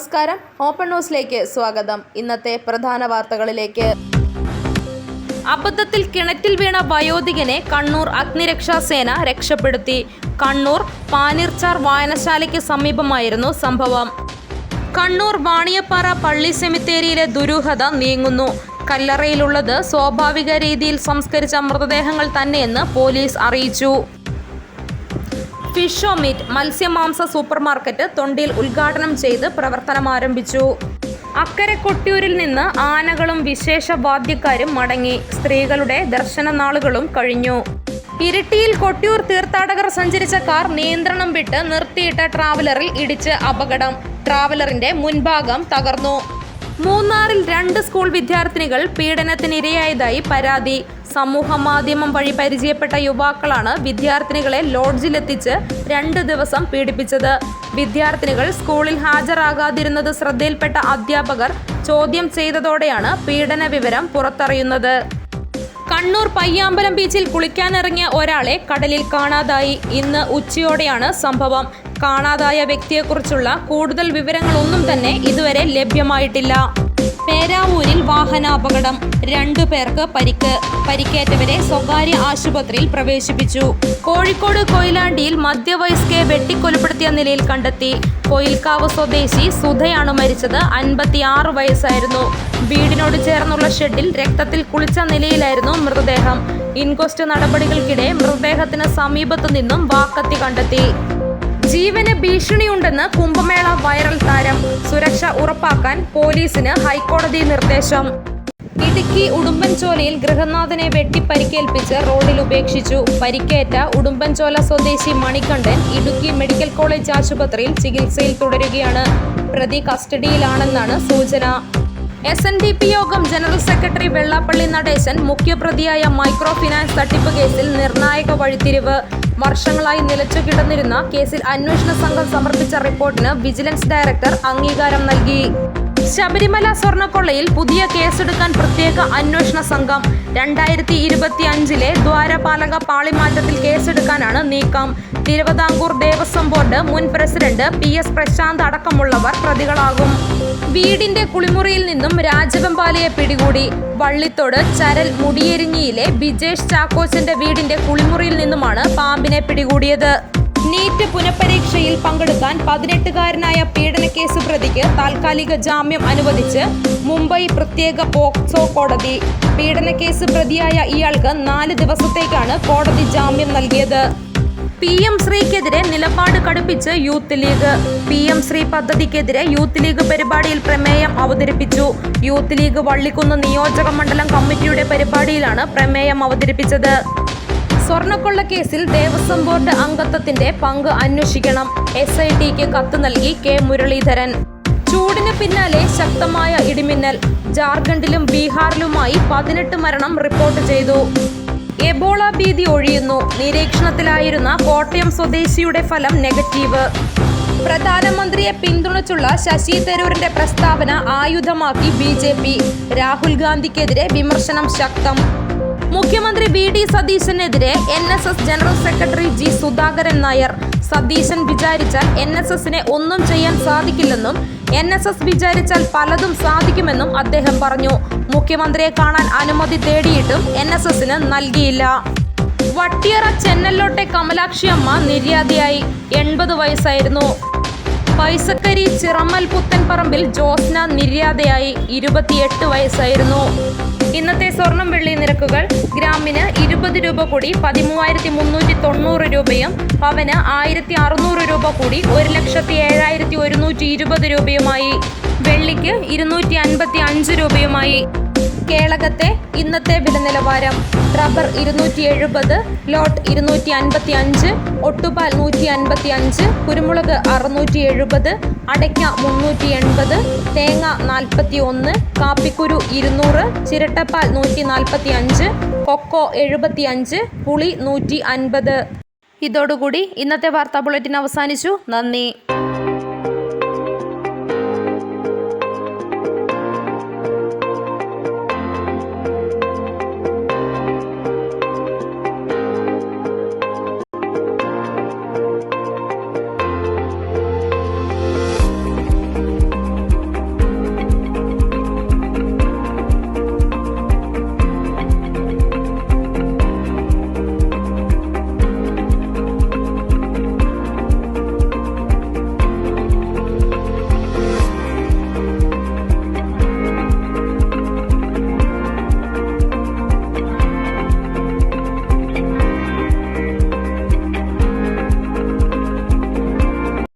നമസ്കാരം, ഓപ്പൺ ന്യൂസിലേക്ക് സ്വാഗതം. ഇന്നത്തെ പ്രധാന വാർത്തകളിലേക്ക്. അബദ്ധത്തിൽ കിണറ്റിൽ വീണ വയോധികനെ കണ്ണൂർ അഗ്നിരക്ഷാസേന രക്ഷപ്പെടുത്തി. കണ്ണൂർ പാനീർച്ചാർ വായനശാലയ്ക്ക് സമീപമായിരുന്നു സംഭവം. കണ്ണൂർ വാണിയപ്പാറ പള്ളി സെമിത്തേരിയിലെ ദുരൂഹത നീങ്ങുന്നു. കല്ലറയിലുള്ളത് സ്വാഭാവിക രീതിയിൽ സംസ്കരിച്ച മൃതദേഹങ്ങൾ തന്നെയെന്ന് പോലീസ് അറിയിച്ചു. ഫിഷ് മീറ്റ് മത്സ്യമാംസ സൂപ്പർമാർക്കറ്റ് തൊണ്ടിയിൽ ഉദ്ഘാടനം ചെയ്ത് പ്രവർത്തനമാരംഭിച്ചു. അക്കരെ കൊട്ടിയൂരിൽ നിന്ന് ആനകളും വിശേഷ വാദ്യക്കാരും മടങ്ങി. സ്ത്രീകളുടെ ദർശന നാളുകളും കഴിഞ്ഞു. ഇരിട്ടിയിൽ കൊട്ടിയൂർ തീർത്ഥാടകർ സഞ്ചരിച്ച കാർ നിയന്ത്രണം വിട്ട് നിർത്തിയിട്ട ട്രാവലറിൽ ഇടിച്ച് അപകടം. ട്രാവലറിന്റെ മുൻഭാഗം തകർന്നു. മൂന്നാറിൽ 2 സ്കൂൾ വിദ്യാർത്ഥിനികൾ പീഡനത്തിനിരയായതായി പരാതി. സമൂഹ മാധ്യമം വഴി പരിചയപ്പെട്ട യുവാക്കളാണ് വിദ്യാർത്ഥിനികളെ ലോഡ്ജിലെത്തിച്ച് 2 ദിവസം പീഡിപ്പിച്ചത്. വിദ്യാർത്ഥിനികൾ സ്കൂളിൽ ഹാജരാകാതിരുന്നത് ശ്രദ്ധയിൽപ്പെട്ട അധ്യാപകർ ചോദ്യം ചെയ്തതോടെയാണ് പീഡന വിവരം പുറത്തറിയുന്നത്. കണ്ണൂർ പയ്യാമ്പലം ബീച്ചിൽ കുളിക്കാനിറങ്ങിയ ഒരാളെ കടലിൽ കാണാതായി. ഇന്ന് ഉച്ചയോടെയാണ് സംഭവം. കാണാതായ വ്യക്തിയെക്കുറിച്ചുള്ള കൂടുതൽ വിവരങ്ങളൊന്നും തന്നെ ഇതുവരെ ലഭ്യമായിട്ടില്ല. പേരാവൂരിൽ വാഹനാപകടം, 2 പേർക്ക് പരിക്ക്. പരിക്കേറ്റവരെ സ്വകാര്യ ആശുപത്രിയിൽ പ്രവേശിപ്പിച്ചു. കോഴിക്കോട് കൊയിലാണ്ടിയിൽ മധ്യവയസ്കയെ വെട്ടിക്കൊലപ്പെടുത്തിയ നിലയിൽ കണ്ടെത്തി. കൊയിൽക്കാവ് സ്വദേശി സുധയാണ് മരിച്ചത്. 56 വയസ്സായിരുന്നു. വീടിനോട് ചേർന്നുള്ള ഷെഡിൽ രക്തത്തിൽ കുളിച്ച നിലയിലായിരുന്നു മൃതദേഹം. ഇൻക്വസ്റ്റ് നടപടികൾക്കിടെ മൃതദേഹത്തിന് സമീപത്തു നിന്നും വാക്കത്തി കണ്ടെത്തി. ജീവന് ഭീഷണിയുണ്ടെന്ന് കുംഭമേള വൈറൽ താരം. സുരക്ഷ ഉറപ്പാക്കാൻ പോലീസിന് ഹൈക്കോടതി നിർദ്ദേശം. ഇടുക്കി ഉടുമ്പൻചോലയിൽ ഗൃഹനാഥനെ വെട്ടിപ്പരിക്കേൽപ്പിച്ച് റോഡിൽ ഉപേക്ഷിച്ചു. പരിക്കേറ്റ ഉടുമ്പൻചോല സ്വദേശി മണികണ്ഠൻ ഇടുക്കി മെഡിക്കൽ കോളേജ് ആശുപത്രിയിൽ ചികിത്സയിൽ തുടരുകയാണ്. പ്രതി കസ്റ്റഡിയിലാണെന്നാണ് സൂചന. SNDP യോഗം ജനറൽ സെക്രട്ടറി വെള്ളാപ്പള്ളി നടേശൻ മുഖ്യപ്രതിയായ മൈക്രോ ഫിനാൻസ് തട്ടിപ്പ് കേസിൽ നിർണായക വഴിത്തിരിവ്. വർഷങ്ങളായി നിലച്ചു കിടന്നിരുന്ന കേസിൽ അന്വേഷണ സംഘം സമർപ്പിച്ച റിപ്പോർട്ടിന് വിജിലൻസ് ഡയറക്ടർ അംഗീകാരം നൽകി. ശബരിമല സ്വർണ്ണക്കൊള്ളയിൽ പുതിയ കേസെടുക്കാൻ പ്രത്യേക അന്വേഷണ സംഘം. 2025 ദ്വാരപാലക പാളിമാറ്റത്തിൽ കേസെടുക്കാനാണ് നീക്കം. തിരുവിതാംകൂർ ദേവസ്വം ബോർഡ് മുൻ പ്രസിഡന്റ് PS പ്രശാന്ത് അടക്കമുള്ളവർ പ്രതികളാകും. വീടിന്റെ കുളിമുറിയിൽ നിന്നും രാജവെമ്പാലയെ പിടികൂടി. വള്ളിത്തോട് ചരൽ മുടിയെരിഞ്ഞിയിലെ ബിജേഷ് ചാക്കോച്ചന്റെ വീടിന്റെ കുളിമുറിയിൽ നിന്നുമാണ് പാമ്പിനെ പിടികൂടിയത്. നീറ്റ് പുനഃപരീക്ഷയിൽ പങ്കെടുക്കാൻ 18-കാരനായ പീഡനക്കേസ് പ്രതിക്ക് താൽക്കാലിക ജാമ്യം അനുവദിച്ച് മുംബൈ പ്രത്യേക പോക്സോ കോടതി. പീഡനക്കേസ് പ്രതിയായ ഇയാൾക്ക് 4 ദിവസത്തേക്കാണ് കോടതി ജാമ്യം നൽകിയത്. PM ശ്രീക്കെതിരെ നിലപാട് കടുപ്പിച്ച് യൂത്ത് ലീഗ്. PM ശ്രീ പദ്ധതിക്കെതിരെ യൂത്ത് ലീഗ് പരിപാടിയിൽ പ്രമേയം അവതരിപ്പിച്ചു. യൂത്ത് ലീഗ് വള്ളിക്കുന്ന് നിയോജക മണ്ഡലം കമ്മിറ്റിയുടെ പരിപാടിയിലാണ് പ്രമേയം അവതരിപ്പിച്ചത്. സ്വർണ്ണക്കൊള്ള കേസിൽ ദേവസ്വം ബോർഡ് അംഗത്വത്തിന്റെ പങ്ക് അന്വേഷിക്കണം. SITക്ക് കത്ത് നൽകി K മുരളീധരൻ. ചൂടിന് പിന്നാലെ ശക്തമായ ഇടിമിന്നൽ. ജാർഖണ്ഡിലും ബീഹാറിലുമായി 18 മരണം റിപ്പോർട്ട് ചെയ്തു. എബോള ഭീതി ഒഴിയുന്നു. നിരീക്ഷണത്തിലായിരുന്ന കോട്ടയം സ്വദേശിയുടെ ഫലം നെഗറ്റീവ്. പ്രധാനമന്ത്രിയെ പിന്തുണച്ചുള്ള ശശി തരൂരിന്റെ പ്രസ്താവന ആയുധമാക്കി BJP. രാഹുൽ ഗാന്ധിക്കെതിരെ വിമർശനം ശക്തം. മുഖ്യമന്ത്രി VD സതീശനെതിരെ NSS general secretary G Sudhakaran Nair. Satheesan വിചാരിച്ചാൽ NSSനെ ഒന്നും ചെയ്യാൻ സാധിക്കില്ലെന്നും NSS വിചാരിച്ചാൽ പലതും സാധിക്കുമെന്നും അദ്ദേഹം പറഞ്ഞു. മുഖ്യമന്ത്രിയെ കാണാൻ അനുമതി തേടിയിട്ടും NSSന് നൽകിയില്ല. വട്ടിയറ ചെന്നല്ലോട്ടെ കമലാക്ഷി അമ്മ നിര്യാതയായി. 80 വയസ്സായിരുന്നു. പൈസക്കരി ചിറമ്മൽ പുത്തൻപറമ്പിൽ ജോസ്ന നിര്യാതയായി. 28 വയസ്സായിരുന്നു. ഇന്നത്തെ സ്വർണം വെള്ളി നിരക്കുകൾ: ഗ്രാമിന് 20 രൂപ കൂടി 13,390 രൂപയും പവന് 1,600 രൂപ കൂടി 1,07,120 രൂപയുമായി. വെള്ളിക്ക് 255 രൂപയുമായി. കേളകത്തെ ഇന്നത്തെ വില നിലവാരം: റബ്ബർ 270, ലോട്ട് 255, ഒട്ടുപാൽ 155, കുരുമുളക് 670, അടയ്ക്ക 380, തേങ്ങ 41, കാപ്പിക്കുരു 200, ചിരട്ടപ്പാൽ 145, കൊക്കോ 75, പുളി 150. ഇതോടുകൂടി ഇന്നത്തെ വാർത്താ ബുള്ളറ്റിൻ അവസാനിച്ചു. നന്ദി.